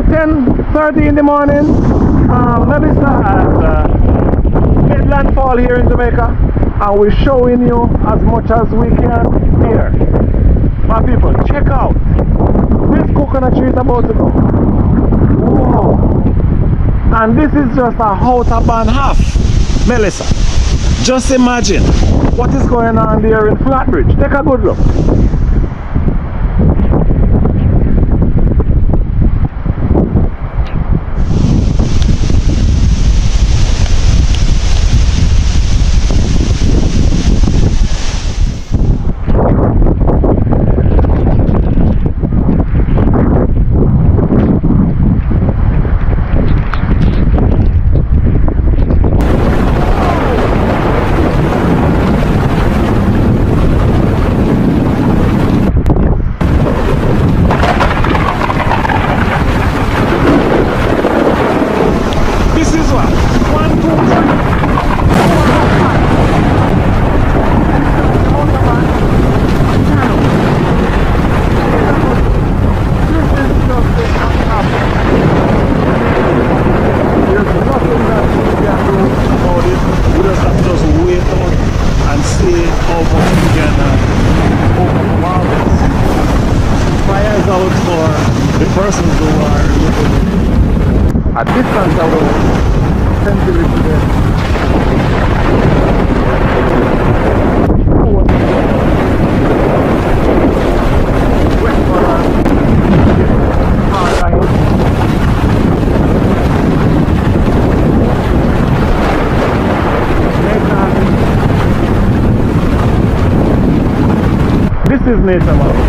10:30 in the morning. Melissa has made landfall here in Jamaica, and we're showing you as much as we can here. My people, check out this coconut tree is about to go. Whoa. And this is just a Outerbound half, Melissa. Just imagine what is going on there in Flatbridge. Take a good look. Persons who are looking at distance away tend to live there. This is Nature Mall.